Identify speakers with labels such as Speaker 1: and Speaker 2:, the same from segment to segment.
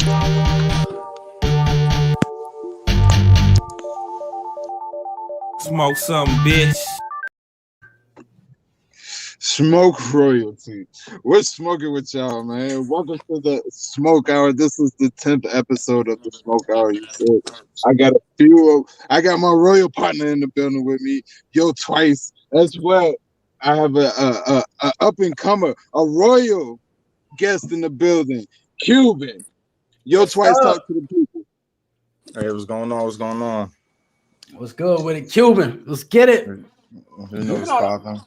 Speaker 1: Smoke something, bitch.
Speaker 2: Smoke royalty. We're smoking with y'all, man. Welcome to the Smoke Hour. This is the 10th episode of the Smoke Hour. You said I got my royal partner in the building with me. Yo, twice as well. I have a up and comer, a royal guest in the building, Cuban. Yo, twice talk to the people.
Speaker 3: Hey, what's going on? What's going on?
Speaker 4: What's good with it, Cuban? Let's get it.
Speaker 3: Who knows popping?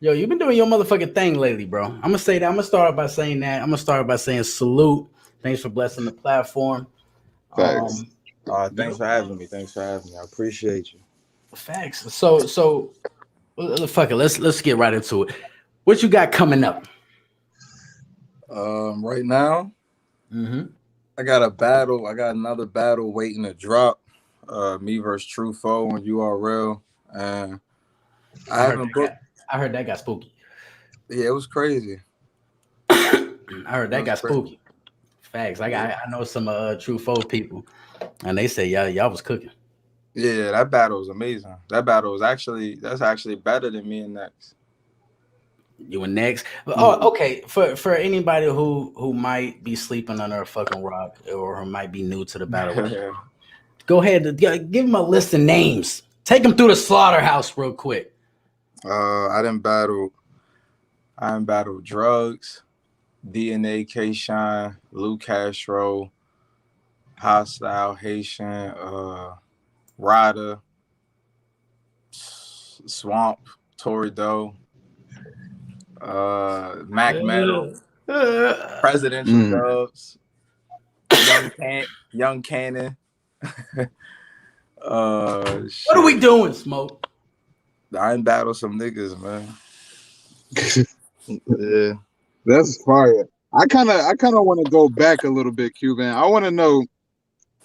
Speaker 4: Yo, you've been doing your motherfucking thing lately, bro. I'm gonna say that. I'm gonna start by saying that. I'm gonna start by saying salute. Thanks for blessing the platform.
Speaker 2: Facts.
Speaker 3: Thanks for having me. I appreciate you.
Speaker 4: Facts. So fuck it. Let's get right into it. What you got coming up?
Speaker 3: Right now,
Speaker 4: Mm-hmm.
Speaker 3: I got a battle. I got another battle waiting to drop. Me versus True Foe on URL, and I haven't booked.
Speaker 4: I heard that got spooky.
Speaker 3: Yeah, it was crazy.
Speaker 4: I heard that got spooky. Facts. I know some True Foe people, and they say y'all was cooking.
Speaker 3: Yeah, that battle was amazing. That battle was that's actually better than me and Next.
Speaker 4: You and Next. Oh, okay. For anybody who might be sleeping under a fucking rock or who might be new to the battle, go ahead and give them a list of names. Take them through the slaughterhouse real quick.
Speaker 3: I didn't battle Drugs, DNA, K Shine, Lou Castro, Hostile, Haitian, Ryder, Swamp, Tory Doe, Mac Metal, Presidential Dubs, Young Cannon.
Speaker 4: What are we doing, Smoke?
Speaker 3: I ain't battle some niggas, man. Yeah,
Speaker 2: That's fire. I kind of want to go back a little bit, Cuban. I want to know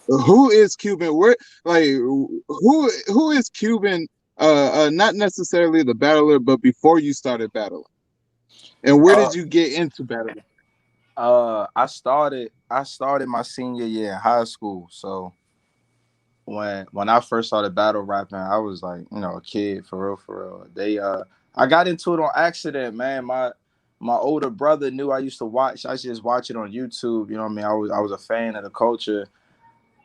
Speaker 2: who is Cuban. Where, like, who is Cuban? Not necessarily the battler, but before you started battling, and where did you get into battling?
Speaker 3: I started my senior year in high school. So when I first started battle rapping, I was like, a kid for real. I got into it on accident, man. My older brother knew I used to watch. I just watch it on YouTube. You know what I mean? I was a fan of the culture,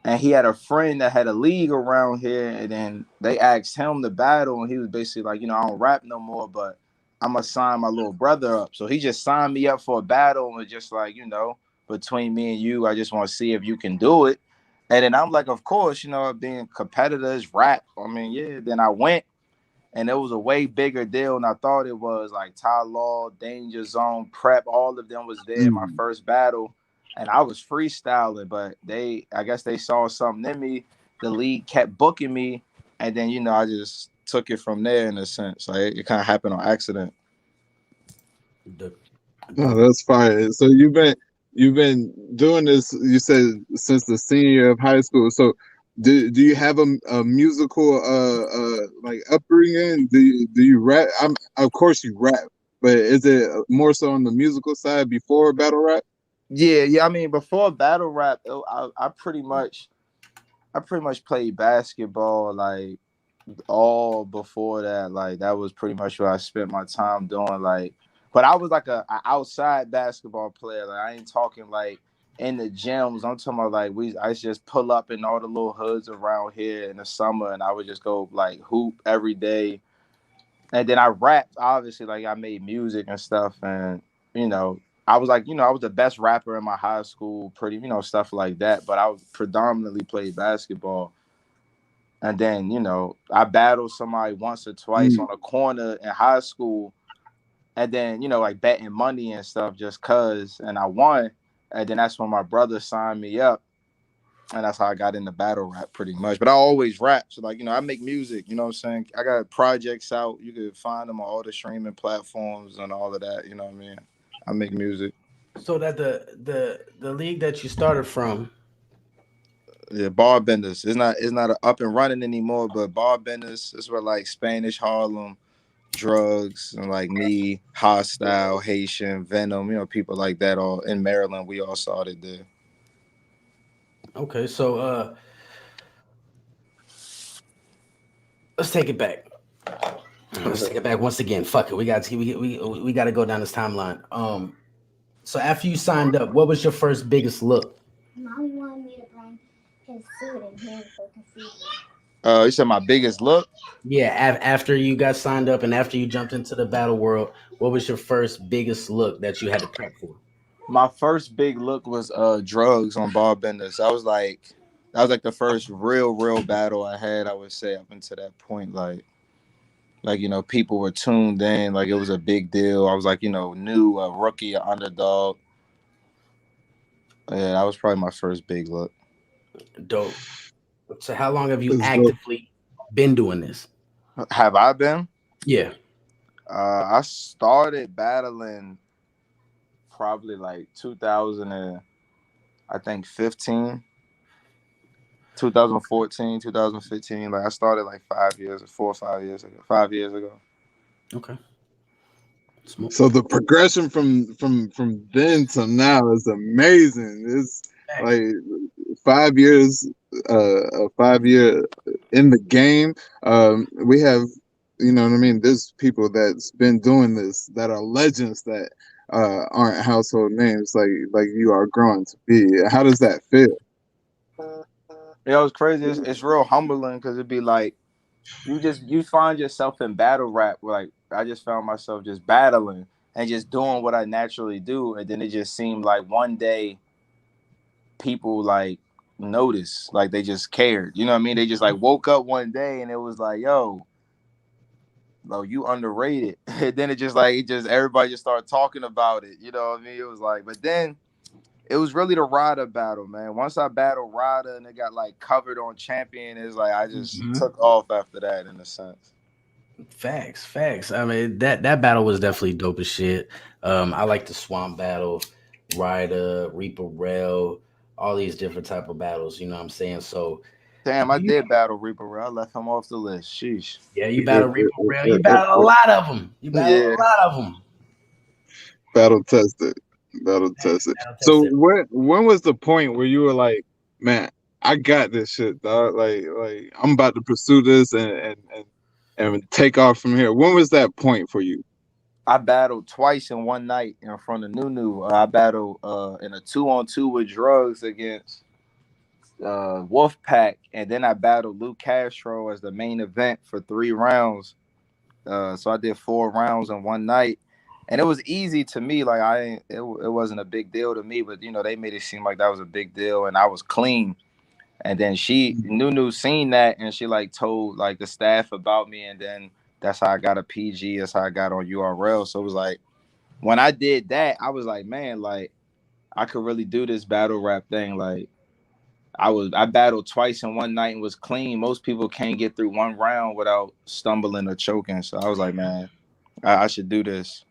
Speaker 3: and he had a friend that had a league around here, and then they asked him to battle, and he was basically like, I don't rap no more, but I'm gonna sign my little brother up. So he just signed me up for a battle, and was just like, between me and you, I just want to see if you can do it. And then I'm like, of course, being competitors, rap. I mean, yeah. Then I went, and it was a way bigger deal than I thought it was. Like Ty Law, Danger Zone, Prep, all of them was there in my first battle. And I was freestyling, but I guess they saw something in me. The league kept booking me, and then I just took it from there in a sense. Like it kind of happened on accident.
Speaker 2: Oh, that's fire. So you've been doing this, you said, since the senior year of high school. So do you have a musical like upbringing? Do you rap? Of course you rap, but is it more so on the musical side before battle rap?
Speaker 3: Yeah. I mean, before battle rap, I pretty much played basketball. Like all before that, like that was pretty much what I spent my time doing. Like, but I was like a outside basketball player. Like I ain't talking like in the gyms. I'm talking about like I used to just pull up in all the little hoods around here in the summer, and I would just go like hoop every day. And then I rapped, obviously, like I made music and stuff, and I was like, I was the best rapper in my high school, pretty, stuff like that. But I predominantly played basketball. And then, I battled somebody once or twice on a corner in high school. And then, like betting money and stuff just cause. And I won. And then that's when my brother signed me up. And that's how I got into battle rap pretty much. But I always rap. So, like, I make music. You know what I'm saying? I got projects out. You can find them on all the streaming platforms and all of that. You know what I mean? I make music.
Speaker 4: So that the league that you started from.
Speaker 3: Yeah, bar benders. It's not up and running anymore, but bar benders is where like Spanish Harlem, Drugs, and like me, Hostile, Haitian, Venom, people like that all in Maryland. We all started there.
Speaker 4: Okay, so let's take it back. Let's take it back once again. Fuck it. We got to go down this timeline. So after you signed up, what was your first biggest look?
Speaker 5: Mommy wanted me to bring his suit in here for cathedral.
Speaker 3: You said my biggest look.
Speaker 4: Yeah, after you got signed up and after you jumped into the battle world, what was your first biggest look that you had to prep for?
Speaker 3: My first big look was drugs on Ball Benders. That was like the first real battle I had. I would say up until that point, like people were tuned in, like it was a big deal. I was like new, a rookie, an underdog. Yeah, that was probably my first big look.
Speaker 4: Dope. So how long have you
Speaker 2: It's dope.
Speaker 4: actively been doing this?
Speaker 3: Have I been?
Speaker 4: Yeah.
Speaker 3: I started battling probably like 2000 and I think 15, 2014, 2015. Like I started like 5 years, 4 or 5 years ago. 5 years ago.
Speaker 4: Okay. Smoke.
Speaker 2: So the progression from then to now is amazing. It's like 5 years, a 5 year in the game. We have, you know what I mean. There's people that's been doing this that are legends that aren't household names like you are growing to be. How does that feel?
Speaker 3: Yeah, it was crazy. It's real humbling because it'd be like you find yourself in battle rap. Like I just found myself just battling and just doing what I naturally do, and then it just seemed like one day people like noticed, like they just cared. You know what I mean? They just like woke up one day and it was like, yo, you underrated. And then it just everybody just started talking about it. You know what I mean? It was like, but then it was really the Ryder battle, man. Once I battled Ryder and it got like covered on Champion, it's like I just took off after that in a sense.
Speaker 4: Facts. I mean that battle was definitely dope as shit. I like the Swamp battle, Ryder, Reaper Rail, all these different type of battles. You know what I'm saying? So
Speaker 3: Damn, I did battle Reaper. I left him off the list. Sheesh.
Speaker 4: yeah, you battle Reaper Rail. You battle a lot of them. You battle
Speaker 3: Yeah.
Speaker 4: a lot of them.
Speaker 2: Battle tested. Battle tested.
Speaker 4: Battle
Speaker 2: So
Speaker 4: tested.
Speaker 2: when was the point where you were like, man, I got this shit, dog. Like I'm about to pursue this and take off from here. When was that point for you?
Speaker 3: I battled twice in one night in front of Nunu. I battled in a 2-on-2 with drugs against Wolfpack, and then I battled Luke Castro as the main event for 3 rounds. So I did 4 rounds in one night, and it was easy to me. Like it wasn't a big deal to me, but they made it seem like that was a big deal, and I was clean. And then Nunu seen that, and she like told like the staff about me, and then that's how I got a PG. That's how I got on URL. So it was like when I did that, I was like, man, like I could really do this battle rap thing. Like I battled twice in one night and was clean. Most people can't get through one round without stumbling or choking. So I was like, man, I should do this.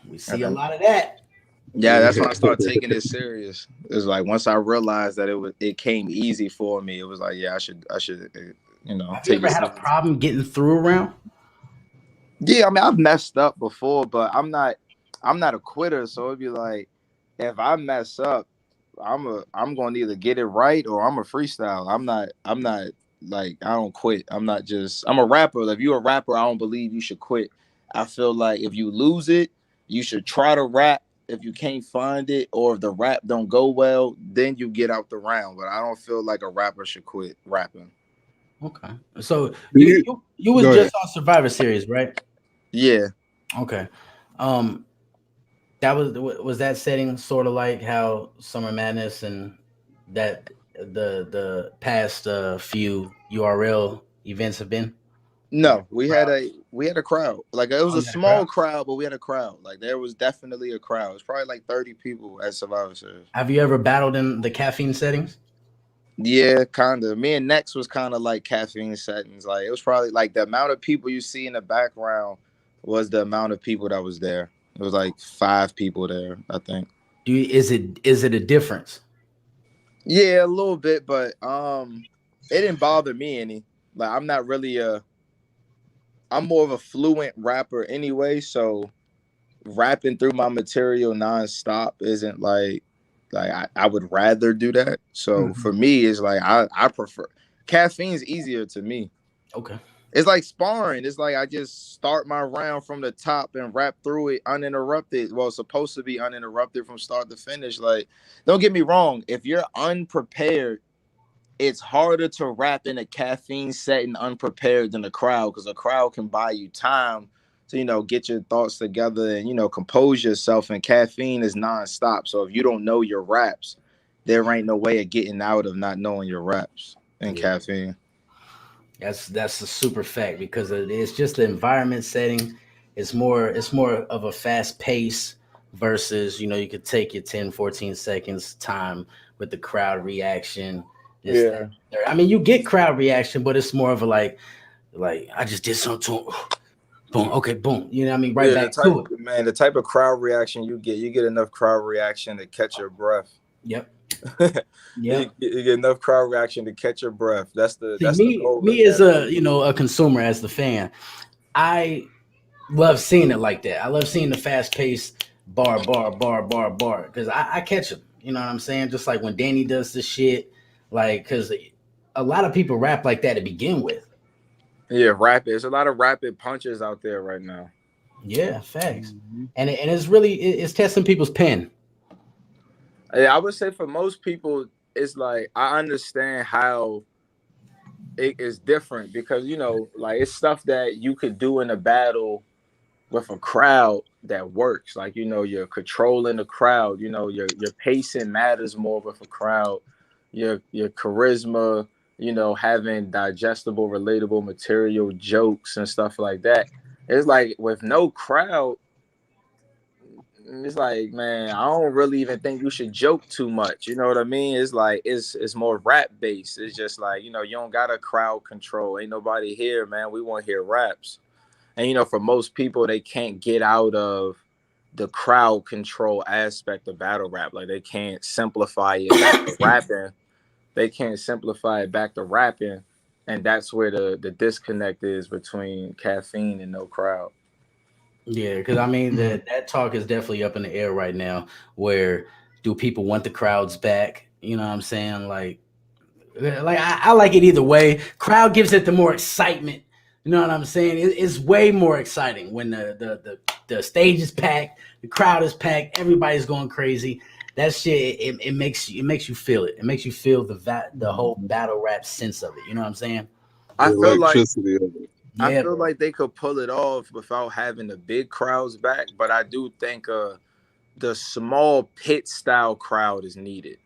Speaker 4: We
Speaker 3: And
Speaker 4: see a
Speaker 3: then,
Speaker 4: lot of that.
Speaker 3: yeah, that's when I started taking it serious. It was like once I realized that it came easy for me. It was like, yeah, I should
Speaker 4: Have you
Speaker 3: take
Speaker 4: ever
Speaker 3: it
Speaker 4: had a
Speaker 3: serious.
Speaker 4: problem getting through a round?
Speaker 3: Yeah, I mean, I've messed up before, but I'm not a quitter. So it'd be like, if I mess up, I'm gonna either get it right or I'm a freestyle. I'm not like I don't quit. I'm a rapper. If you're a rapper, I don't believe you should quit. I feel like if you lose it, you should try to rap. If you can't find it or if the rap don't go well, then you get out the round. But I don't feel like a rapper should quit rapping.
Speaker 4: Okay. So
Speaker 2: Do you
Speaker 4: you was
Speaker 2: go ahead?
Speaker 4: just on Survivor Series, right?
Speaker 3: Yeah.
Speaker 4: Okay. Um, that was that setting sort of like how Summer Madness and that the past few URL events have been.
Speaker 3: No, we had a crowd. Like it was
Speaker 4: Oh,
Speaker 3: a
Speaker 4: you got a crowd?
Speaker 3: small crowd, but we had a crowd. Like there was definitely a crowd. It's probably like 30 people at Survivor Series.
Speaker 4: Have you ever battled in the caffeine settings?
Speaker 3: Yeah, kind of. Me and Next was kind of like caffeine settings. Like it was probably like the amount of people you see in the background was the amount of people that was there. It was like 5 people there, I think.
Speaker 4: Is it a difference?
Speaker 3: Yeah, a little bit, but it didn't bother me any. Like I'm more of a fluent rapper anyway, so rapping through my material nonstop isn't like Like I would rather do that. So for me, it's like I prefer caffeine's easier to me.
Speaker 4: Okay.
Speaker 3: It's like sparring. It's like I just start my round from the top and rap through it uninterrupted. Well, it's supposed to be uninterrupted from start to finish. Like, don't get me wrong. If you're unprepared, it's harder to rap in a caffeine setting unprepared than a crowd, because a crowd can buy you time to, get your thoughts together and, compose yourself. And caffeine is nonstop. So if you don't know your raps, there ain't no way of getting out of not knowing your raps in caffeine.
Speaker 4: That's a super fact, because it's just the environment setting. It's more of a fast pace versus, you could take your 10, 14 seconds time with the crowd reaction. This, that, there. I mean, you get crowd reaction, but it's more of a like I just did something to him. Boom. Okay. Boom. You know what I mean? Right back to it.
Speaker 3: Man, the type of crowd reaction you get enough crowd reaction to catch your breath.
Speaker 4: Yep.
Speaker 3: You get enough crowd reaction to catch your breath. That's the goal.
Speaker 4: Me as a consumer, as the fan, I love seeing it like that. I love seeing the fast paced bar, because I catch them. You know what I'm saying? Just like when Danny does this shit, like, because a lot of people rap like that to begin with.
Speaker 3: Yeah, rapid. There's a lot of rapid punches out there right now.
Speaker 4: Yeah, facts. And it's really it's testing people's pen.
Speaker 3: Yeah, I would say for most people, it's like I understand how it is different, because like it's stuff that you could do in a battle with a crowd that works. Like you're controlling the crowd. Your pacing matters more with a crowd. Your charisma. Having digestible, relatable material, jokes and stuff like that. It's like with no crowd, it's like, man, I don't really even think you should joke too much. You know what I mean? It's like it's more rap based. It's just like, you don't got a crowd control. Ain't nobody here, man. We want to hear raps. And for most people, they can't get out of the crowd control aspect of battle rap. Like they can't simplify it back to rapping. They can't simplify it back to rapping. And that's where the disconnect is between caffeine and no crowd.
Speaker 4: Yeah, because I mean that talk is definitely up in the air right now. Where do people want the crowds back? You know what I'm saying? Like I like it either way. Crowd gives it the more excitement. You know what I'm saying? It's way more exciting when the stage is packed, the crowd is packed, everybody's going crazy. That shit it makes you feel it. It makes you feel the whole battle rap sense of it. You know what I'm saying?
Speaker 3: I feel like
Speaker 2: electricity of it.
Speaker 3: I feel like they could pull it off without having the big crowds back, but I do think the small pit style crowd is needed.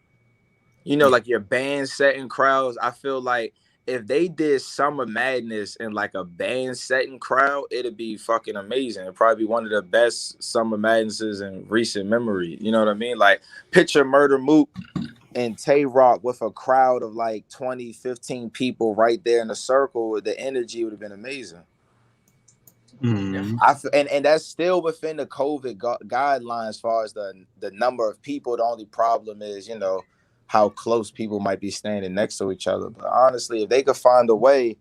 Speaker 3: Like your band setting crowds. I feel like if they did Summer Madness in like a band setting crowd, it'd be fucking amazing. It'd probably be one of the best Summer Madnesses in recent memory. You know what I mean? Like picture Murder Mook and Tay Rock with a crowd of like 20, 15 people right there in a circle. The energy would have been amazing. And that's still within the COVID guidelines as far as the number of people. The only problem is, how close people might be standing next to each other. But honestly, if they could find a way,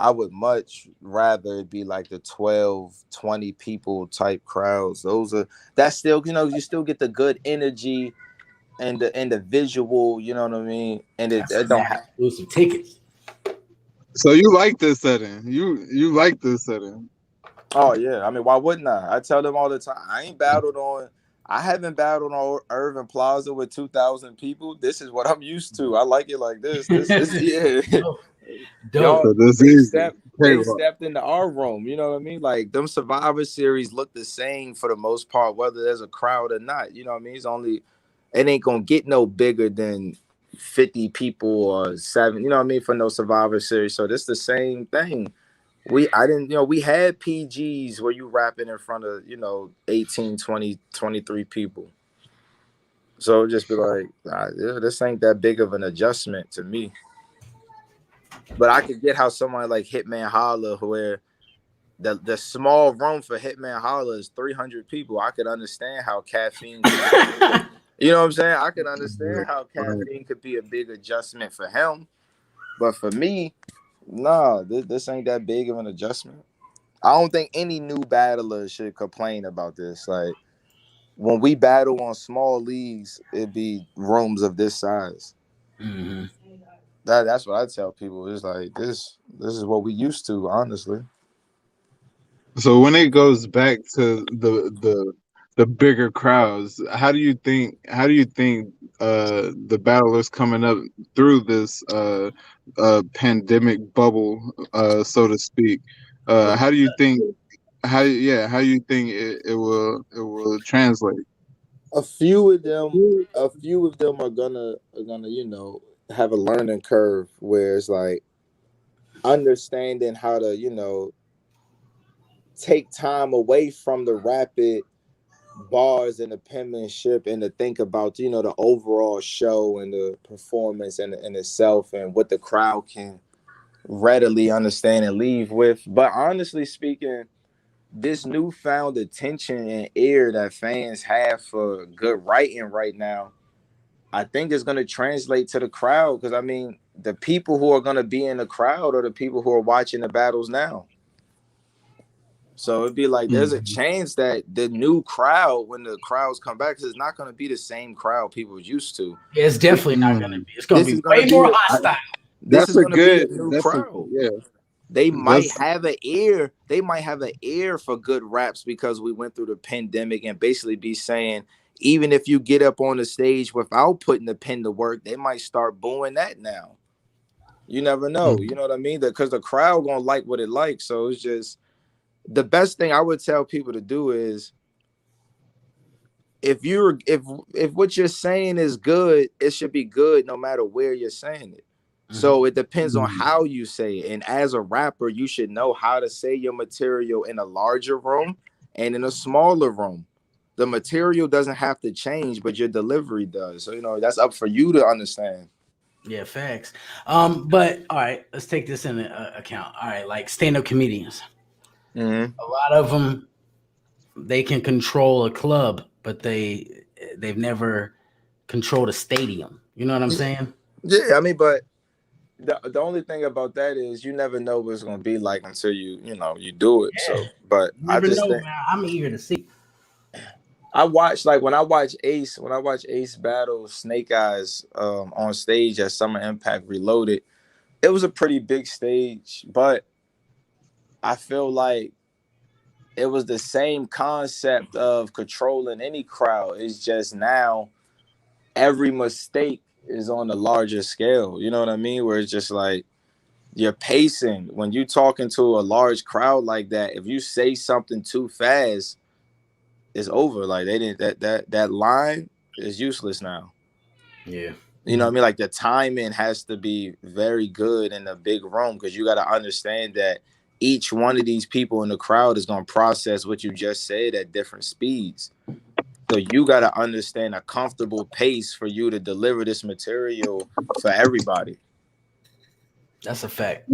Speaker 3: I would much rather it be like the 12, 20 people type crowds. That's still, you still get the good energy and the visual, you know what I mean? And it don't have
Speaker 4: exclusive tickets.
Speaker 2: So you like this setting? You like this setting?
Speaker 3: Oh yeah, I mean, why wouldn't I? I tell them all the time. I haven't battled on Irving Plaza with 2,000 people. This is what I'm used to. I like it like this. This is
Speaker 4: Dope.
Speaker 3: Y'all, they stepped into our room. You know what I mean? Like them Survivor Series look the same for the most part, whether there's a crowd or not. You know what I mean? It ain't gonna get no bigger than 50 people or 7. You know what I mean? For no Survivor Series. So this the same thing. We had PGs where you rapping in front of, 18, 20, 23 people. So just be like, this ain't that big of an adjustment to me. But I could get how someone like Hitman Holla, where the small room for Hitman Holla is 300 people. I could understand how caffeine you know what I'm saying? I could understand how caffeine could be a big adjustment for him. But for me, no, this ain't that big of an adjustment. I don't think any new battler should complain about this. Like, when we battle on small leagues, it'd be rooms of this size.
Speaker 4: Mm-hmm.
Speaker 3: That's what I tell people. It's like this is what we used to, honestly.
Speaker 2: So when it goes back to the bigger crowds, how do you think the battlers coming up through this pandemic bubble, so to speak, how do you think how you think it will translate?
Speaker 3: A few of them are gonna have a learning curve where it's like understanding how to take time away from the rapid bars and the penmanship and to think about the overall show and the performance and itself and what the crowd can readily understand and leave with. But honestly speaking, this newfound attention and ear that fans have for good writing right now, I think is going to translate to the crowd, because I mean the people who are going to be in the crowd are the people who are watching the battles now. So it'd be like there's a chance that the new crowd, when the crowds come back, 'cause it's not going to be the same crowd people used to.
Speaker 4: Yeah, it's definitely not going to be. It's going
Speaker 3: This
Speaker 4: to
Speaker 3: is
Speaker 4: be
Speaker 3: going to
Speaker 4: way
Speaker 3: be
Speaker 4: more hostile.
Speaker 3: this
Speaker 2: That's
Speaker 3: is
Speaker 2: a
Speaker 3: going to be a
Speaker 2: good.
Speaker 3: new
Speaker 2: That's a
Speaker 3: crowd.
Speaker 2: yeah.
Speaker 3: They might
Speaker 2: That's
Speaker 3: have an ear. They might have an ear for good raps because we went through the pandemic, and basically be saying, even if you get up on the stage without putting the pen to work, they might start booing that now. You never know. You know what I mean? Because the crowd gonna like what it likes. So it's just the best thing I would tell people to do is, if what you're saying is good, it should be good no matter where you're saying it. So it depends on how you say it. And as a rapper, you should know how to say your material in a larger room and in a smaller room. The material doesn't have to change, but your delivery does. So that's up for you to understand.
Speaker 4: Yeah, facts. But all right, let's take this in account. All right, like stand-up comedians.
Speaker 3: Mm-hmm.
Speaker 4: A lot of them, they can control a club, but they've never controlled a stadium. You know what I'm saying?
Speaker 3: Yeah, I mean, but the only thing about that is you never know what it's gonna be like until you do it. So, but
Speaker 4: You
Speaker 3: I
Speaker 4: never
Speaker 3: just
Speaker 4: know,
Speaker 3: think
Speaker 4: man. I'm eager to see.
Speaker 3: I watched, like, when I watch Ace battle Snake Eyes on stage at Summer Impact Reloaded. It was a pretty big stage, but I feel like it was the same concept of controlling any crowd. It's just now every mistake is on a larger scale. You know what I mean? Where it's just like you're pacing when you talking to a large crowd like that. If you say something too fast, it's over. Like they didn't that line is useless now.
Speaker 4: Yeah.
Speaker 3: You know what I mean? Like the timing has to be very good in a big room, because you got to understand that each one of these people in the crowd is going to process what you just said at different speeds. So you got to understand a comfortable pace for you to deliver this material for everybody.
Speaker 4: That's a fact.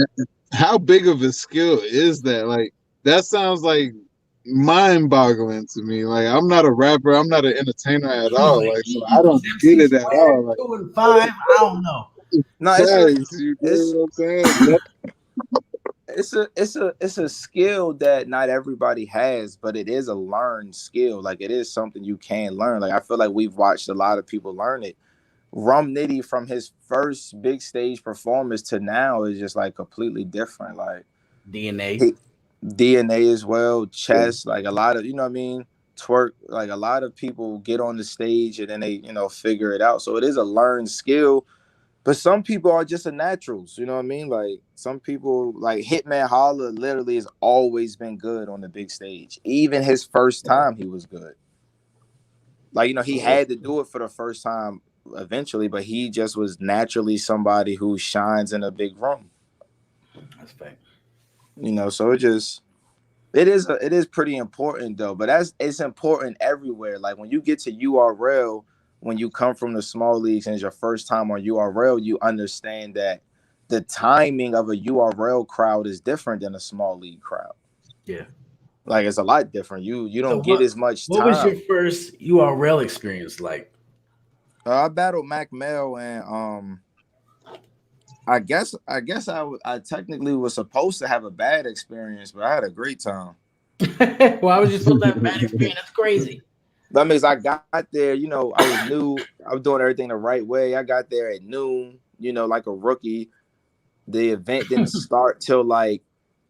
Speaker 2: how big of a skill is that? Like that sounds like mind-boggling to me. Like I'm not a rapper, I'm not an entertainer at all. Like so I don't get
Speaker 4: MC
Speaker 2: it at
Speaker 4: Squared,
Speaker 2: all. Like
Speaker 4: 2 and 5. I don't know.
Speaker 3: No,
Speaker 2: facts, you know what I'm saying?
Speaker 3: it's a skill that not everybody has, but it is a learned skill. Like it is something you can learn. Like I feel like we've watched a lot of people learn it. Rum Nitty, from his first big stage performance to now, is just like completely different. Like
Speaker 4: DNA.
Speaker 3: he, DNA as well, chess, like a lot of, what I mean, twerk, like a lot of people get on the stage and then they, figure it out. So it is a learned skill, but some people are just a naturals, you know what I mean? Like some people, like Hitman Holla, literally has always been good on the big stage. Even his first time, he was good. Like, he had to do it for the first time eventually, but he just was naturally somebody who shines in a big room.
Speaker 4: That's fact.
Speaker 3: So it is pretty important though. But it's important everywhere. Like when you get to URL, when you come from the small leagues and it's your first time on URL, you understand that the timing of a URL crowd is different than a small league crowd.
Speaker 4: Yeah.
Speaker 3: Like it's a lot different. You
Speaker 4: So
Speaker 3: don't get as much
Speaker 4: what was your
Speaker 3: time.
Speaker 4: first URL experience like?
Speaker 3: I battled Mac Mel, and I technically was supposed to have a bad experience, but I had a great time.
Speaker 4: Why was you supposed to have a bad experience? That's crazy.
Speaker 3: That means I got there, I was new. I was doing everything the right way. I got there at noon, like a rookie. The event didn't start till like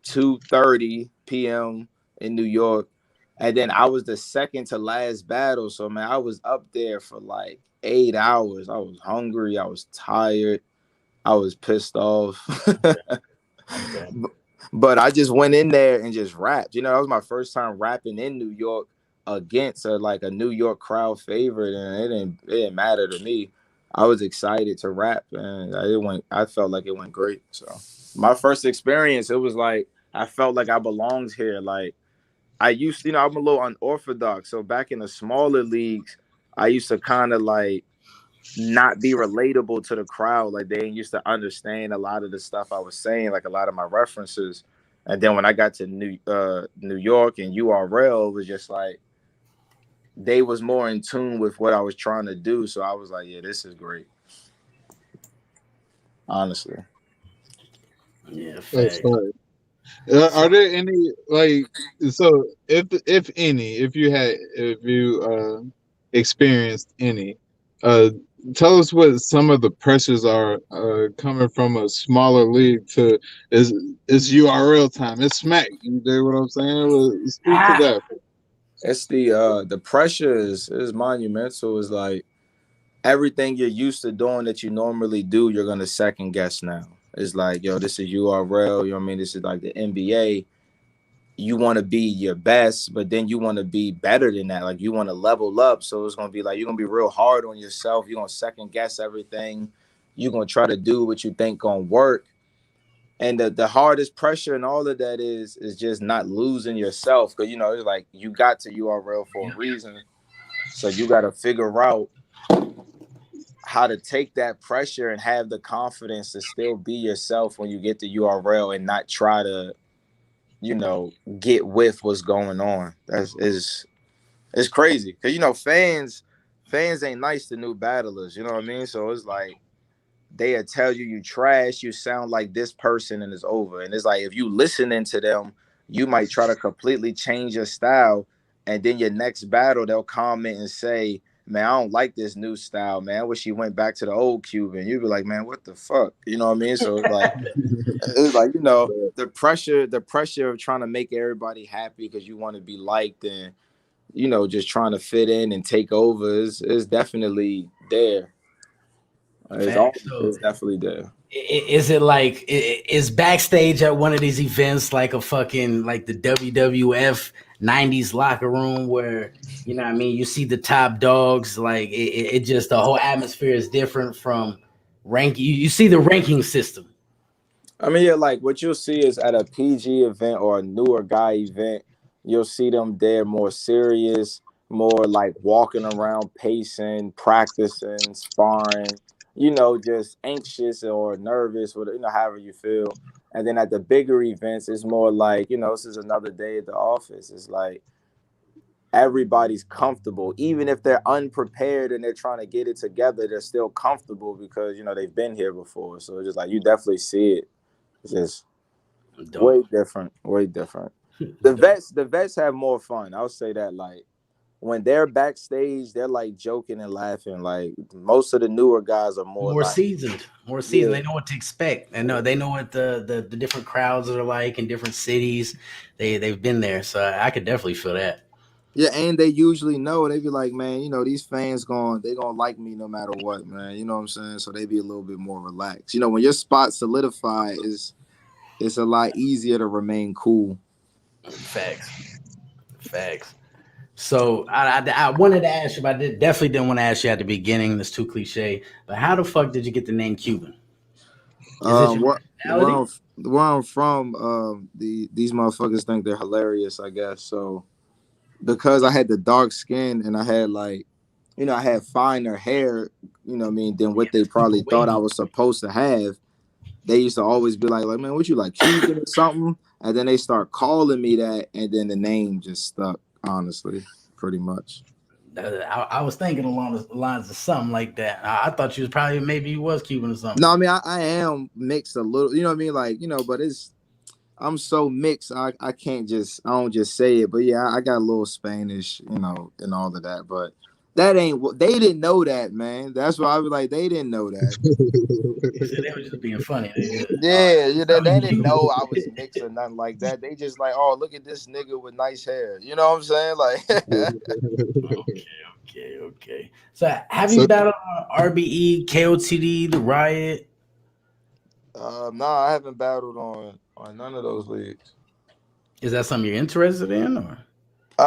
Speaker 3: 2:30 p.m. in New York. And then I was the second to last battle. So man, I was up there for like 8 hours. I was hungry. I was tired. I was pissed off.
Speaker 4: Okay.
Speaker 3: But I just went in there and just rapped. That was my first time rapping in New York against a New York crowd favorite, and it didn't matter to me. I was excited to rap, and I felt like it went great. So my first experience, it was like I felt like I belonged here. Like I used, I'm a little unorthodox. So back in the smaller leagues, I used to kind of like not be relatable to the crowd. Like they didn't used to understand a lot of the stuff I was saying, like a lot of my references. And then when I got to New York and URL, it was just like they was more in tune with what I was trying to do. So I was like, yeah, this is great. Honestly.
Speaker 4: Yeah,
Speaker 2: That's
Speaker 4: fact.
Speaker 2: fine. Are there any so if you experienced any, uh tell us what some of the pressures are coming from a smaller league to is URL time. It's smack. You dig what I'm saying? Well, speak to that.
Speaker 3: It's the pressure is monumental. It's like everything you're used to doing that you normally do, you're gonna second guess now. It's like, yo, this is URL, you know what I mean? This is like the NBA. You want to be your best, but then you want to be better than that. Like you want to level up. So it's gonna be like you're gonna be real hard on yourself. You're gonna second guess everything. You're gonna try to do what you think gonna work. And the hardest pressure and all of that is just not losing yourself. Cause it's like you got to URL for a reason. So you gotta figure out how to take that pressure and have the confidence to still be yourself when you get the URL and not try to, get with what's going on. It's crazy. Cause fans ain't nice to new battlers, you know what I mean? So it's like they'll tell you trash, you sound like this person, and it's over. And it's like if you listening to them, you might try to completely change your style, and then your next battle they'll comment and say, man, I don't like this new style, man. I wish you went back to the old Cuban. You'd be like, man, what the fuck? You know what I mean? So it's like the pressure of trying to make everybody happy because you want to be liked and just trying to fit in and take over is definitely there.
Speaker 4: Fact. So
Speaker 3: It's definitely there.
Speaker 4: is it like is backstage at one of these events like a fucking like the WWF 90s locker room where what I mean, you see the top dogs, like it just the whole atmosphere is different from you see the ranking system.
Speaker 3: I mean, yeah, like what you'll see is at a PG event or a newer guy event, you'll see them there more serious, more like walking around, pacing, practicing, sparring, just anxious or nervous, however you feel. And then at the bigger events, it's more like, this is another day at the office. It's like everybody's comfortable, even if they're unprepared and they're trying to get it together, they're still comfortable because, they've been here before. So it's just like you definitely see it. It's just way
Speaker 4: Dope.
Speaker 3: different, way different.
Speaker 4: Dope.
Speaker 3: The vets have more fun. I'll say that. Like when they're backstage, they're like joking and laughing. Like most of the newer guys are more
Speaker 4: More
Speaker 3: like,
Speaker 4: seasoned, more seasoned.
Speaker 3: yeah,
Speaker 4: They know what to expect. They know what the different crowds are like in different cities. They've been there, so I could definitely feel that.
Speaker 3: yeah, and they usually know. They be like, man, these fans they gonna like me no matter what, man. You know what I'm saying? So they be a little bit more relaxed. When your spot solidified, it's a lot easier to remain cool.
Speaker 4: Facts, facts. So I wanted to ask you, but definitely didn't want to ask you at the beginning. That's too cliche. But how the fuck did you get the name Cuban? Is it your
Speaker 3: Where
Speaker 4: personality?
Speaker 3: I'm from, these motherfuckers think they're hilarious, I guess. So because I had the dark skin and I had I had finer hair, what I mean, than what
Speaker 4: Yeah,
Speaker 3: they
Speaker 4: super
Speaker 3: probably thought I
Speaker 4: wavy.
Speaker 3: was supposed to have. They used to always be like, man, what you like, Cuban or something? And then they start calling me that, and then the name just stuck, honestly, pretty much.
Speaker 4: I was thinking along the lines of something like that. I thought you was probably maybe you was Cuban or something.
Speaker 3: No, I mean I am mixed a little, you know what I mean? Like, but I'm so mixed. I don't just say it, but yeah, I got a little Spanish, and all of that. But that ain't what they didn't know that, man. That's why I was like, they didn't know that.
Speaker 4: They said they were just being funny. They just,
Speaker 3: Yeah,
Speaker 4: some
Speaker 3: they
Speaker 4: of
Speaker 3: didn't
Speaker 4: you.
Speaker 3: know I was mixed or nothing like that. They just like, oh, look at this nigga with nice hair. You know what I'm saying? Like,
Speaker 4: Okay. So have you
Speaker 2: So
Speaker 4: battled on RBE, KOTD, the Riot?
Speaker 3: nah, I haven't battled on none of those leagues.
Speaker 4: Is that something you're interested in, or
Speaker 3: I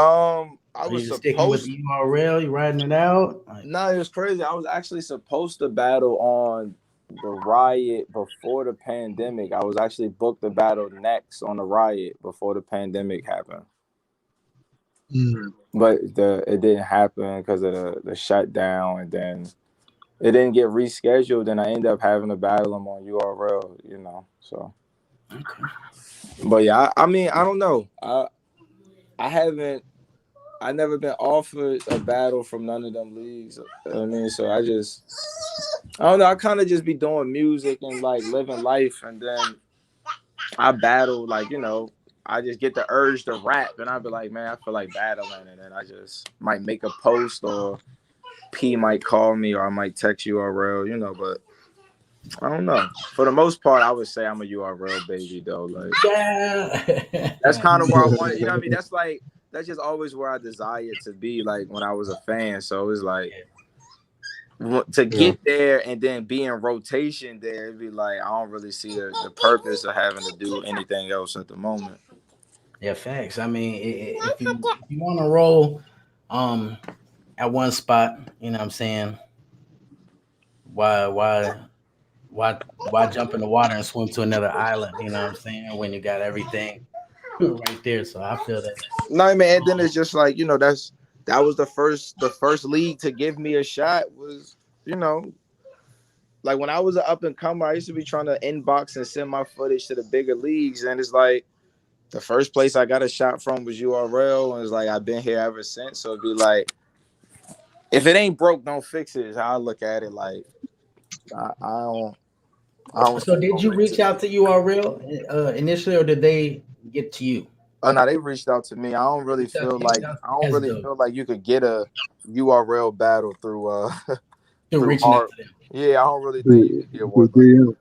Speaker 4: are you
Speaker 3: was
Speaker 4: just sticking with
Speaker 3: supposed.
Speaker 4: the URL? You riding it out? Like,
Speaker 3: No, it was crazy. I was actually supposed to battle on the Riot before the pandemic. I was actually booked to battle next on the Riot before the pandemic happened. But it didn't happen because of the shutdown, and then it didn't get rescheduled, and I ended up having to battle him on URL, So,
Speaker 4: okay.
Speaker 3: but yeah, I mean, I don't know. I never been offered a battle from none of them leagues. I mean, so I don't know. I kind of just be doing music and like living life, and then I battle I just get the urge to rap, and I be like, man, I feel like battling, and then I just might make a post, or P might call me, or I might text URL, But I don't know. For the most part, I would say I'm a URL baby, though. Like
Speaker 4: Yeah.
Speaker 3: that's kind of where I want it. You know what I mean? That's just always where I desired to be. Like when I was a fan, so it's like to get there and then be in rotation there. It'd be like I don't really see the purpose of having to do anything else at the moment.
Speaker 4: Yeah, facts. I mean, if you want to roll, at one spot, you know what I'm saying? Why why why jump in the water and swim to another island? You know what I'm saying? When you got everything right there. So I feel that.
Speaker 3: No, man. And then it's just like that was the first league to give me a shot was like when I was an up and comer. I used to be trying to inbox and send my footage to the bigger leagues, and it's like the first place I got a shot from was URL, and it's like I've been here ever since. So it'd be like, if it ain't broke, don't fix it. Is how I look at it. Like I don't
Speaker 4: So
Speaker 3: see
Speaker 4: did
Speaker 3: no
Speaker 4: you reach
Speaker 3: reason.
Speaker 4: out to URL initially, or did they get to you?
Speaker 3: Oh no, they reached out to me.
Speaker 4: Reached out to you? That's dope.
Speaker 3: You could get a URL battle through
Speaker 4: Through
Speaker 3: through
Speaker 4: reaching out
Speaker 3: hard.
Speaker 4: to them,
Speaker 3: Yeah, I don't really think you could get one like that.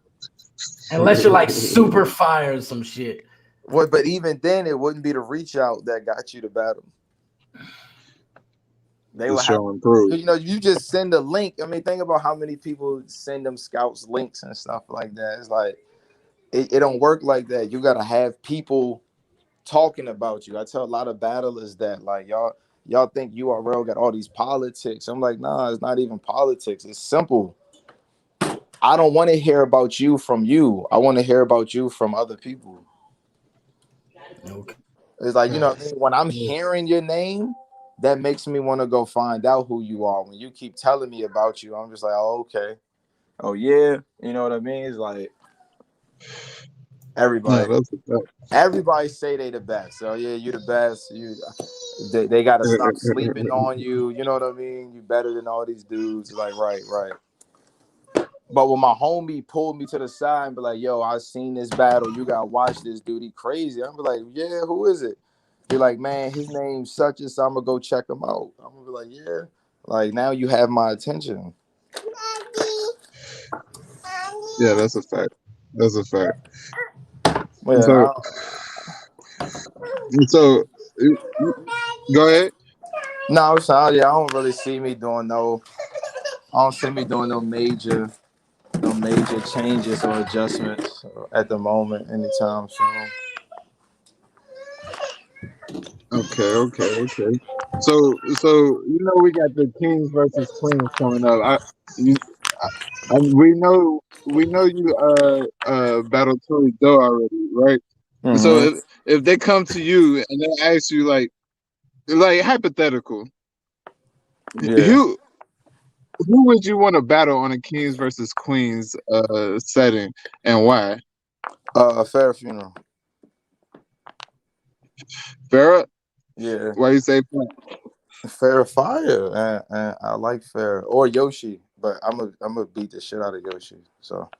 Speaker 4: unless you're like super fire or some shit.
Speaker 3: What? But even then, it wouldn't be the reach out that got you to battle. They
Speaker 2: the
Speaker 3: would have,
Speaker 2: show and prove.
Speaker 3: you just send a link. I mean, think about how many people send them scouts links and stuff like that. It's like it don't work like that. You gotta have people talking about you. I tell a lot of battlers that like y'all think URL got all these politics. I'm like, nah, it's not even politics. It's simple. I don't want to hear about you from you. I want to hear about you from other people.
Speaker 4: Okay.
Speaker 3: It's like, when I'm hearing your name, that makes me want to go find out who you are. When you keep telling me about you, I'm just like, oh, okay. Oh yeah. You know what I mean? It's like
Speaker 2: No,
Speaker 3: everybody.
Speaker 2: that's a fact.
Speaker 3: Everybody say they the best. So yeah, you the best. They gotta stop sleeping on you. You know what I mean? You better than all these dudes. Like, right. But when my homie pulled me to the side and be like, yo, I seen this battle. You gotta watch this dude. He crazy. I'm be like, yeah, who is it? Be like, man, his name's such and so. I'm gonna go check him out. I'm gonna be like, yeah. Like now you have my attention.
Speaker 2: Yeah, that's a fact. That's a fact.
Speaker 3: Well,
Speaker 2: So, so go ahead.
Speaker 3: no, I'm sorry. I don't really see me doing I don't see me doing no major changes or adjustments at the moment anytime soon.
Speaker 2: Okay. We got the Kings versus Queens coming up. You, we know you battled Tori Doe already, right? So
Speaker 3: Mm-hmm.
Speaker 2: if they come to you and they ask you like hypothetical,
Speaker 3: Yeah.
Speaker 2: who would you want to battle on a Kings versus Queens setting, and why?
Speaker 3: A fair funeral.
Speaker 2: Farrah?
Speaker 3: Yeah.
Speaker 2: Why you say?
Speaker 3: Fair fire. And I like fair. Or Yoshi. But I'm gonna beat the shit out of Yoshi. So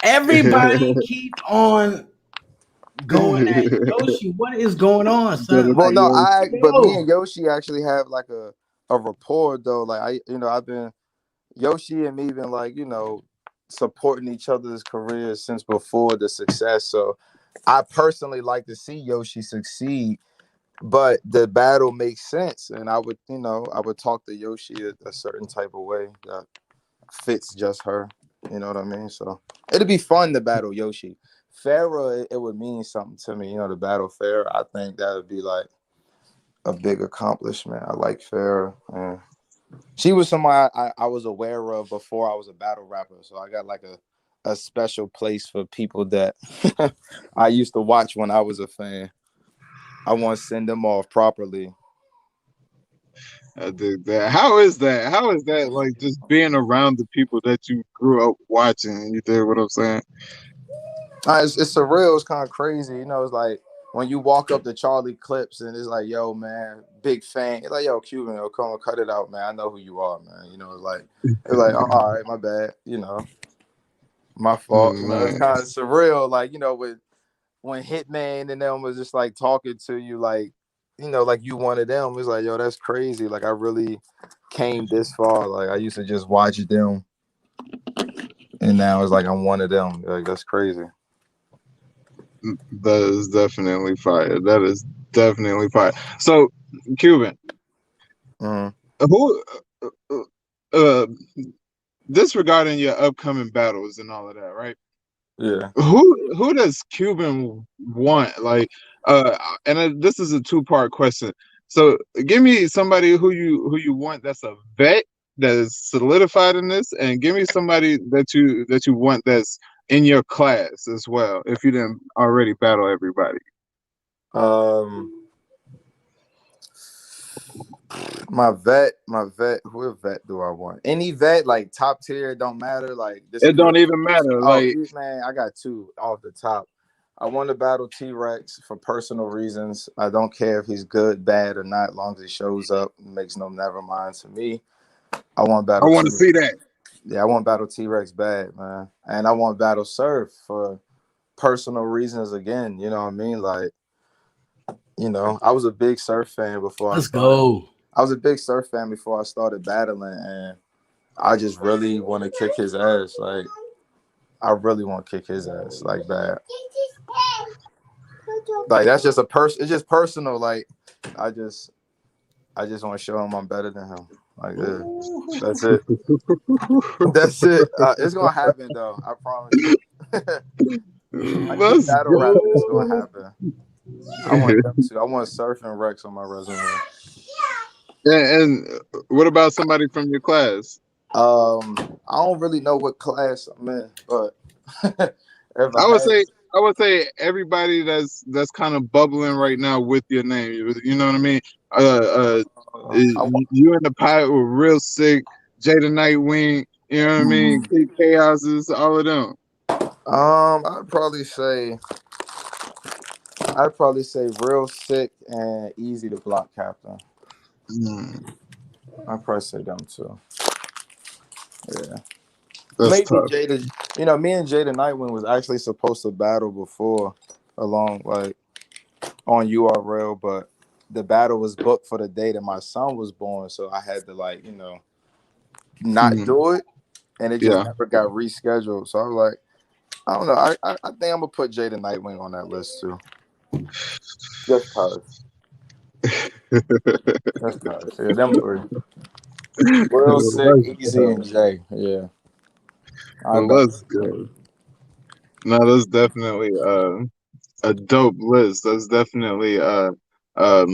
Speaker 4: Everybody keep on going at Yoshi. What is going on, son?
Speaker 3: Well, no, but me
Speaker 4: Yo.
Speaker 3: and Yoshi actually have like a rapport though. Like I've been Yoshi and me been like, supporting each other's careers since before the success. So I personally like to see Yoshi succeed, but the battle makes sense. And I would talk to Yoshi a certain type of way that fits just her. You know what I mean? So it'd be fun to battle Yoshi. Farrah, it would mean something to me, to battle Farrah. I think that would be like a big accomplishment. I like Farrah. And she was somebody I was aware of before I was a battle rapper. So I got like a special place for people that I used to watch when I was a fan. I want to send them off properly.
Speaker 2: I dig that. How is that? How is that like just being around the people that you grew up watching? You dig what I'm saying?
Speaker 3: It's surreal. It's kind of crazy. It's like when you walk up to Charlie Clips and it's like, yo, man, big fan. It's like, yo, Cuban, come on, cut it out, man. I know who you are, man. It's like, oh, all right, my bad. My fault. It's
Speaker 2: Man.
Speaker 3: kind of surreal. Like, when Hitman and them was just like talking to you, like, like you one of them. It's like, yo, that's crazy. Like, I really came this far. Like, I used to just watch them, and now it's like I'm one of them. Like, that's crazy.
Speaker 2: That is definitely fire. That is definitely fire. So, Cuban, who, uh, disregarding your upcoming battles and all of that, right?
Speaker 3: Yeah.
Speaker 2: Who does Cuban want? Like, and this is a two-part question. So, give me somebody who you want that's a vet that is solidified in this, and give me somebody that you want that's in your class as well. If you didn't already battle everybody,
Speaker 3: My vet. Who vet do I want? Any vet, like top tier, don't matter. Like this
Speaker 2: it
Speaker 3: could be.
Speaker 2: don't even matter.
Speaker 3: Oh
Speaker 2: Like,
Speaker 3: man, I got two off the top. I want to battle T-Rex for personal reasons. I don't care if he's good, bad, or not. As long as he shows up, it makes no never mind to me. I want
Speaker 2: I
Speaker 3: battle.
Speaker 2: want to see that.
Speaker 3: Yeah, I want battle T-Rex bad, man, and I want battle Surf for personal reasons again. You know what I mean? Like, I was a big Surf fan before I
Speaker 4: Let's
Speaker 3: started.
Speaker 4: go.
Speaker 3: I was a big Surf fan before I started battling, and I just really want to kick his ass. Like, I really want to kick his ass, like bad. Like that's just it's just personal. Like, I just want to show him I'm better than him. Like, that's it. That's it. It's gonna happen though. I promise you. I keep
Speaker 2: Let's
Speaker 3: battle rapping. It's
Speaker 2: go.
Speaker 3: gonna happen. I want them to. I want Surf and Rex on my resume.
Speaker 2: And what about somebody from your class?
Speaker 3: I don't really know what class I'm in, but if
Speaker 2: I
Speaker 3: I
Speaker 2: would
Speaker 3: had,
Speaker 2: say everybody that's kind of bubbling right now with your name. You know what I mean? You in the pilot were real sick. Jada Nightwing. You know what I mean? Kid Chaoses, all of them.
Speaker 3: I'd probably say real sick and easy to block captain. I'd probably say them too. Yeah.
Speaker 2: That's
Speaker 3: Maybe
Speaker 2: tough.
Speaker 3: Jada. Me and Jada Nightwing was actually supposed to battle before, along like on URL, but the battle was booked for the day that my son was born, so I had to not do it, and it just never got rescheduled. So I was like, I don't know. I think I'm gonna put Jada Nightwing on that list too. Just cause. Just cause. Yeah, them three. Real sick, easy, and Jay. Yeah.
Speaker 2: Let's go. No, that's definitely a dope list. That's definitely um a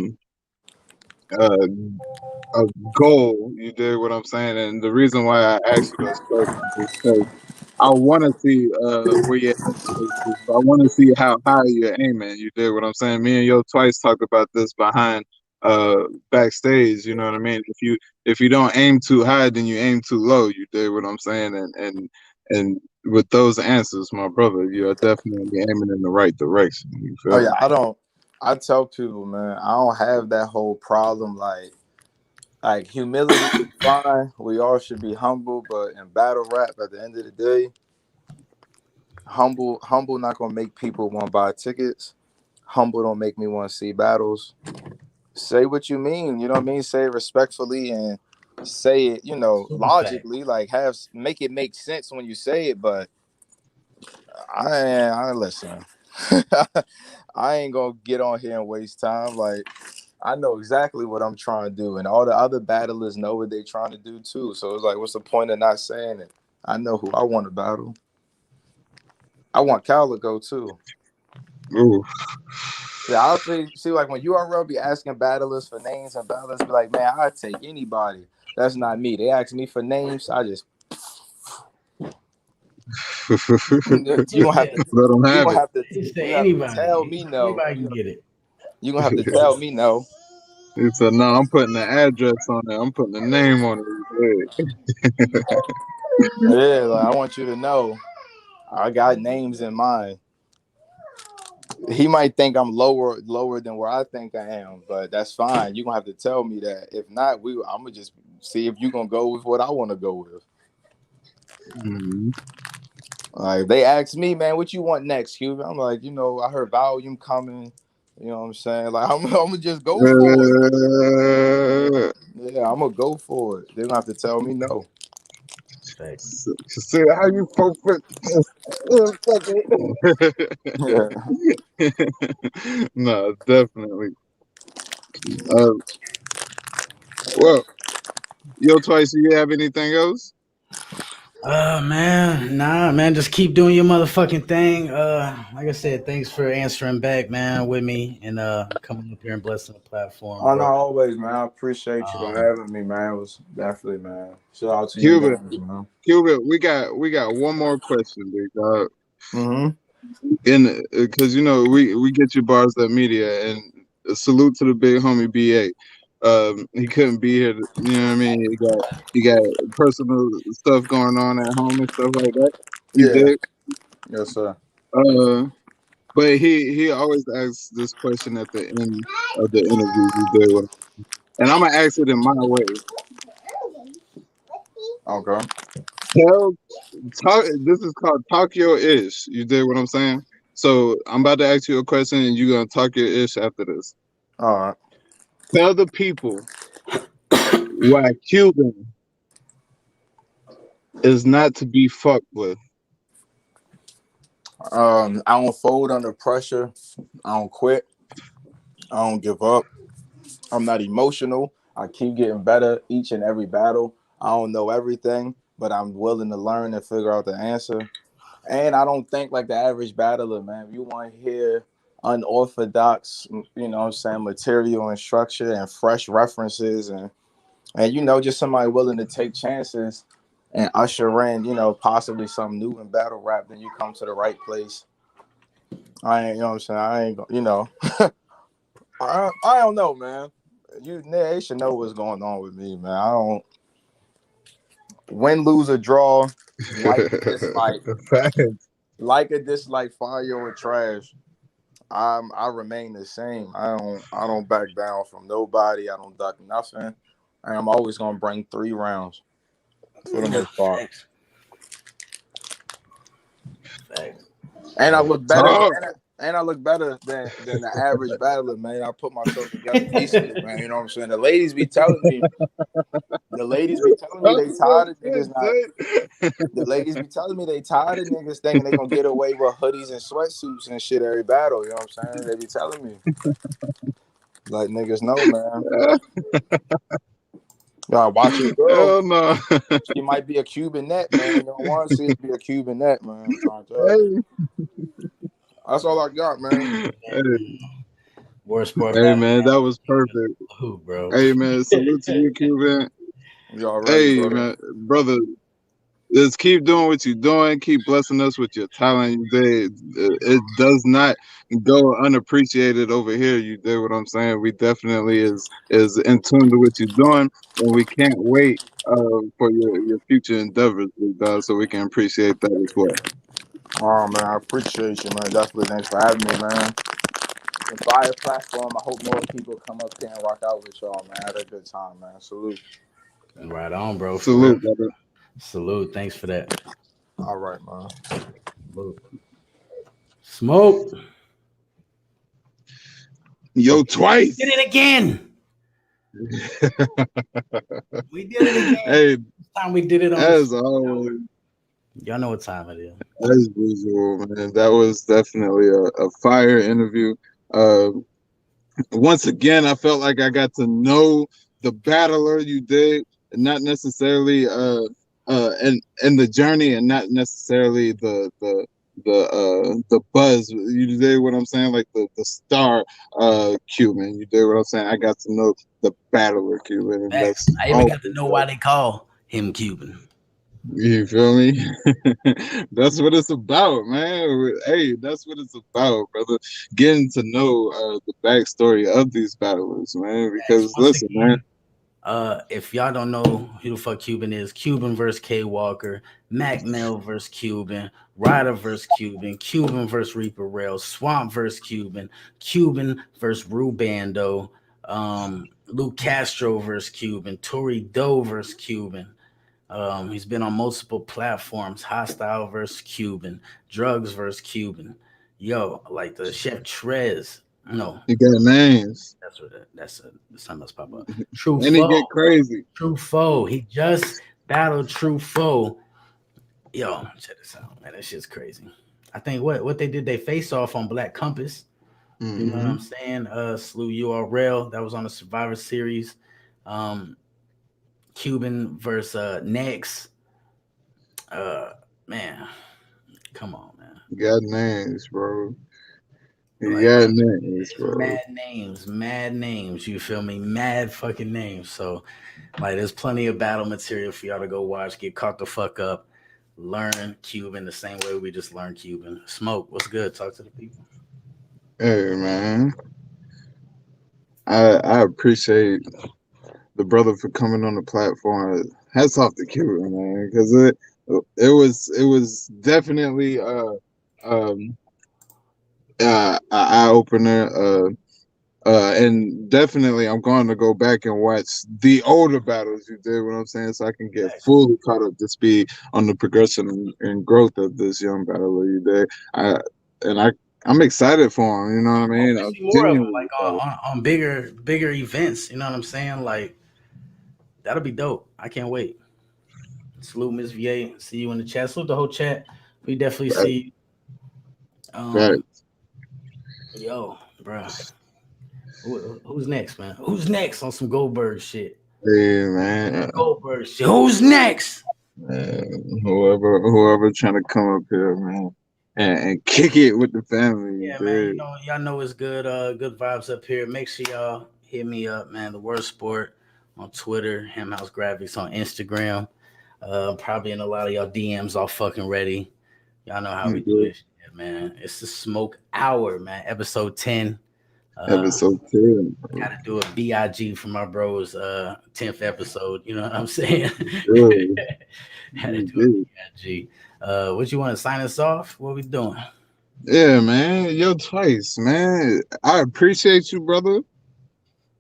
Speaker 2: goal. You did what I'm saying, and the reason why I asked you those questions is because I want to see where you're at. I want to see how high you're aiming. You did what I'm saying. Me and Yo twice talked about this behind backstage. You know what I mean? If you don't aim too high, then you aim too low. You did what I'm saying, and with those answers, my brother, you are definitely aiming in the right direction. You feel me?
Speaker 3: I tell people, man, I don't have that whole problem. Like humility is fine. We all should be humble, but in battle rap, at the end of the day, Humble not gonna make people want to buy tickets. Humble don't make me want to see battles. Say what you mean, you know what I mean? Say it respectfully and say it, logically, like make it make sense when you say it, but I listen. I ain't gonna get on here and waste time. Like I know exactly what I'm trying to do, and all the other battlers know what they're trying to do too. So it's like, what's the point of not saying it? I know who I want to battle. I want Cal to go too.
Speaker 2: Ooh.
Speaker 3: Yeah, I'll see like when URL be asking battlers for names and battlers be like, man, I'll take anybody. That's not me. They ask me for names, I just you
Speaker 4: He
Speaker 3: gonna have
Speaker 4: said,
Speaker 3: to
Speaker 2: Let them
Speaker 3: you
Speaker 2: have
Speaker 3: gonna
Speaker 2: it.
Speaker 3: have to
Speaker 4: he said
Speaker 3: you have to tell
Speaker 4: anybody.
Speaker 3: me no.
Speaker 4: Anybody can get it.
Speaker 3: You gonna have to tell me no.
Speaker 2: He said, "No, I'm putting the address on it. I'm putting the name on it."
Speaker 3: Yeah, like I want you to know I got names in mind. He might think I'm lower than where I think I am, but that's fine. You're gonna have to tell me that. If not, I'm gonna just see if you're gonna go with what I want to go with.
Speaker 2: Mhm.
Speaker 3: Like if they ask me, man, what you want next, Cuban? I'm like, I heard volume coming. You know what I'm saying? Like I'm gonna just go for it. Yeah, I'm gonna go for it. They're gonna have to tell me no.
Speaker 2: See how you forfeit.
Speaker 3: Yeah.
Speaker 2: No, definitely. Uh, well, yo, Twice, do you have anything else?
Speaker 4: Man, just keep doing your motherfucking thing. Like I said, thanks for answering back, man, with me and coming up here and blessing the platform,
Speaker 3: Oh no,
Speaker 4: bro.
Speaker 3: always, man. I appreciate you for
Speaker 4: Um,
Speaker 3: having me, man. It was definitely, man. Shout out to you
Speaker 2: Cuban,
Speaker 3: guys, man.
Speaker 2: Cuban, we got one more question, big dog.
Speaker 3: Mm-hmm.
Speaker 2: And because we get you bars that media, and salute to the big homie BA. He couldn't be here. You know what I mean? He got personal stuff going on at home and stuff like that. You
Speaker 3: Yeah.
Speaker 2: did.
Speaker 3: Yes, sir.
Speaker 2: But he always asks this question at the end of the interview you did with him. And I'm gonna ask it in my way.
Speaker 3: Okay.
Speaker 2: Tell this is called talk your ish. You did what I'm saying? So I'm about to ask you a question and you're gonna talk your ish after this.
Speaker 3: All right.
Speaker 2: Tell the people why Cuban is not to be fucked with.
Speaker 3: I don't fold under pressure. I don't quit. I don't give up. I'm not emotional. I keep getting better each and every battle. I don't know everything, but I'm willing to learn and figure out the answer. And I don't think like the average battler, man. If you want to hear unorthodox, what I'm saying, material and structure and fresh references and just somebody willing to take chances and usher in, possibly something new in battle rap, then you come to the right place. I ain't, you know what I'm saying? I ain't, I don't know, man. They should know what's going on with me, man. I don't win, lose, or draw, like a dislike,
Speaker 2: Facts.
Speaker 3: like a dislike, fire or trash. I remain the same. I don't back down from nobody. I don't duck nothing. And I'm always gonna bring 3 rounds for the most part.
Speaker 4: Facts. Facts.
Speaker 3: And I look better.
Speaker 2: Talk.
Speaker 3: And I look better than the average battler, man. I put myself together decently, man. You know what I'm saying? The ladies be telling me
Speaker 2: Talk
Speaker 3: they
Speaker 2: your
Speaker 3: tired of
Speaker 2: shit,
Speaker 3: niggas not.
Speaker 2: son.
Speaker 3: The ladies be telling me they tired of niggas thinking they gonna get away with hoodies and sweatsuits and shit every battle. You know what I'm saying? They be telling me like niggas know, man. Watch your girl.
Speaker 2: Hell no.
Speaker 3: She might be a Cuban net, man. You don't want to see it be a Cuban net, man. I'm trying to tell you.
Speaker 2: Hey.
Speaker 3: That's all I got, man.
Speaker 2: Hey.
Speaker 4: Worst sport
Speaker 2: Hey,
Speaker 4: battle,
Speaker 2: man, that
Speaker 4: man.
Speaker 2: was perfect.
Speaker 4: Who, bro?
Speaker 2: Hey, man, salute to you, Cuban.
Speaker 3: You already,
Speaker 2: Hey,
Speaker 3: brother.
Speaker 2: man, brother, just keep doing what you're doing. Keep blessing us with your talent. It does not go unappreciated over here. You did what I'm saying. We definitely is in tune to what you're doing, and we can't wait for your future endeavors, big dog, so we can appreciate that as well.
Speaker 3: Oh man, I appreciate you, man. Definitely thanks for having me, man. The fire platform. I hope more people come up here and rock out with y'all, man. Had a good time, man. Salute.
Speaker 4: Right on, bro. For real.
Speaker 2: Salute, brother.
Speaker 4: Salute. Thanks for that.
Speaker 3: All right, man.
Speaker 4: Salute. Smoke.
Speaker 2: Yo,
Speaker 4: We
Speaker 2: twice.
Speaker 4: did it again. We did it again.
Speaker 2: Hey,
Speaker 4: This time we did it on
Speaker 2: as
Speaker 4: the.
Speaker 2: always,
Speaker 4: Y'all know what time it is.
Speaker 2: as usual, man. That was definitely a fire interview. Once again, I felt like I got to know the battler you did, and not necessarily and the journey, and not necessarily the buzz. You did what I'm saying, like the star Cuban. You did what I'm saying. I got to know the battler Cuban, and
Speaker 4: Facts.
Speaker 2: that's
Speaker 4: I even
Speaker 2: all.
Speaker 4: got to know why they call him Cuban.
Speaker 2: You feel me? That's what it's about, man. Hey, that's what it's about, brother. Getting to know the backstory of these battlers, man.
Speaker 4: Facts.
Speaker 2: Because
Speaker 4: Once
Speaker 2: listen, man.
Speaker 4: again, if y'all don't know who the fuck Cuban is, Cuban versus K Walker, Mac Mel versus Cuban, Ryder versus Cuban, Cuban versus Reaper Rail, Swamp versus Cuban, Cuban versus Rubando, Luke Castro versus Cuban, Tory Doe versus Cuban. He's been on multiple platforms. Hostile versus Cuban, Drugs versus Cuban. Yo, like the Chef Trez. No,
Speaker 2: You got names,
Speaker 4: that's what that's something else pop up. True
Speaker 2: and he
Speaker 4: Foe.
Speaker 2: get crazy.
Speaker 4: True Foe. He just battled True Foe. Yo, check this out, man. That shit's crazy. I think what they did, they face off on Black Compass. You know what
Speaker 2: Hmm.
Speaker 4: I'm saying? Slew URL. That was on the Survivor Series. Um, Cuban versus Next. Uh, man, come on, man.
Speaker 2: You got names, bro. You
Speaker 4: Like,
Speaker 2: got names,
Speaker 4: it's
Speaker 2: bro.
Speaker 4: mad names. You feel me? Mad fucking names. So, like, there's plenty of battle material for y'all to go watch. Get caught the fuck up. Learn Cuban the same way we just learned Cuban. Smoke, what's good? Talk to the people.
Speaker 2: Hey, man. I appreciate the brother for coming on the platform. Hats off to Cuban, man, because it was definitely um an eye opener. And definitely, I'm going to go back and watch the older battles you did. What I'm saying, so I can get fully caught up to speed on the progression and growth of this young battler you did. I'm excited for him. You know what I mean?
Speaker 4: We
Speaker 2: I'm
Speaker 4: see more of them,
Speaker 2: genuinely
Speaker 4: like
Speaker 2: excited.
Speaker 4: on bigger events. You know what I'm saying? Like, that'll be dope. I can't wait. Salute Miss VA. See you in the chat. Salute the whole chat. We definitely
Speaker 2: Right,
Speaker 4: see.
Speaker 2: right.
Speaker 4: Yo, bro. Who's next, man? Who's next on some Goldberg shit?
Speaker 2: Hey, man.
Speaker 4: Goldberg shit. Who's next?
Speaker 2: Whoever trying to come up here, man, and kick it with the family,
Speaker 4: Yeah, man. You
Speaker 2: dude.
Speaker 4: know, y'all know it's good. Good vibes up here. Make sure y'all hit me up, man. The Word Sport on Twitter. Ham House Graphics on Instagram. Probably in a lot of y'all DMs all fucking ready. Y'all know how we do
Speaker 2: Dude.
Speaker 4: this shit, man. It's the Smoke Hour, man. Episode 10.
Speaker 2: Episode 10.
Speaker 4: Got to do a BIG for my bro's 10th episode. You know what I'm saying?
Speaker 2: Dude,
Speaker 4: Had to do a
Speaker 2: dude.
Speaker 4: BIG. What you want to sign us off? What we doing?
Speaker 2: Yeah, man. Yo, twice, man. I appreciate you, brother.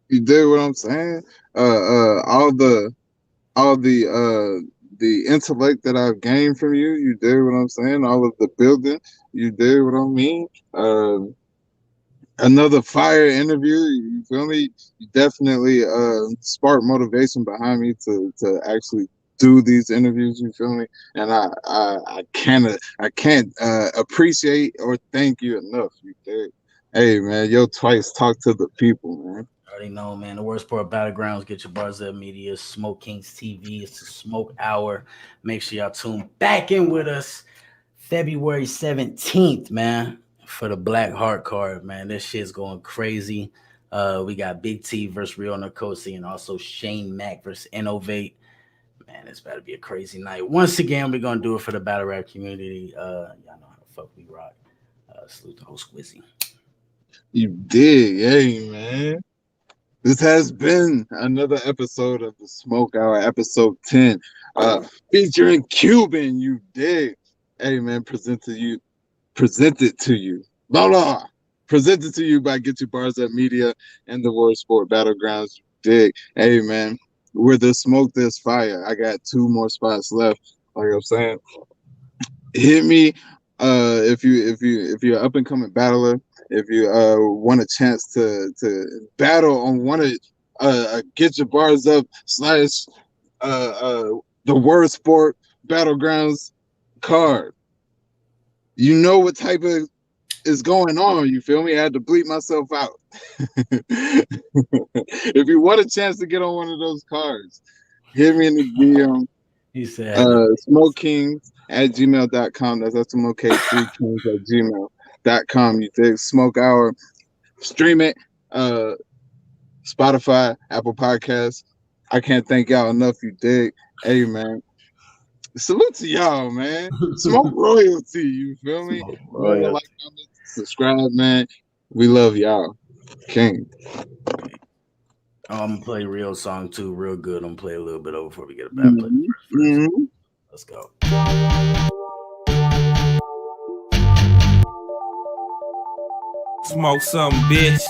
Speaker 2: You did what I'm saying. All the intellect that I've gained from you, you did what I'm saying. All of the building, you did what I mean. Another fire interview. You feel me? You definitely sparked motivation behind me to actually do these interviews. You feel me? And I can't appreciate or thank you enough. You did. Hey, man, yo, twice talk to the people, man.
Speaker 4: Already know, man. The worst part of Battlegrounds, get your bars up media, Smoke Kings TV. It's the Smoke Hour. Make sure y'all tune back in with us February 17th, man, for the Black Heart card, man. This shit's going crazy. We got Big T versus Real Nkosi and also Shane Mack versus Innovate. Man, it's about to be a crazy night. Once again, we're going to do it for the battle rap community. Y'all know how the fuck we rock. Salute the whole Squizzy.
Speaker 2: You did, hey, man. This has been another episode of the Smoke Hour, episode 10, featuring Cuban. You dig? Hey, man, presented to you. Blah blah. Presented to you by Get Your Bars Up Media and the World Sport Battlegrounds. You dig? Hey, man, where there's smoke, there's fire. I got 2 more spots left. Like I'm saying, hit me if you're an up and coming battler, if you want a chance to battle on one of get your bars up slash the word sport battlegrounds card, you know what type of is going on. You feel me? I had to bleep myself out. If you want a chance to get on one of those cards, hit me in the DM.
Speaker 4: He said,
Speaker 2: Smokekings@gmail.com. That's SMOK3Kings@gmail.com. You dig? Smoke Hour. Stream it. Spotify, Apple Podcasts. I can't thank y'all enough. You dig? Hey, man. Salute to y'all, man. Smoke royalty. You feel me? Remember, like, comment, subscribe, man. We love y'all. King.
Speaker 4: I'm gonna play real song too, real good. I'm gonna play a little bit over before we get a bad play. Let's go.
Speaker 1: Smoke some, bitch.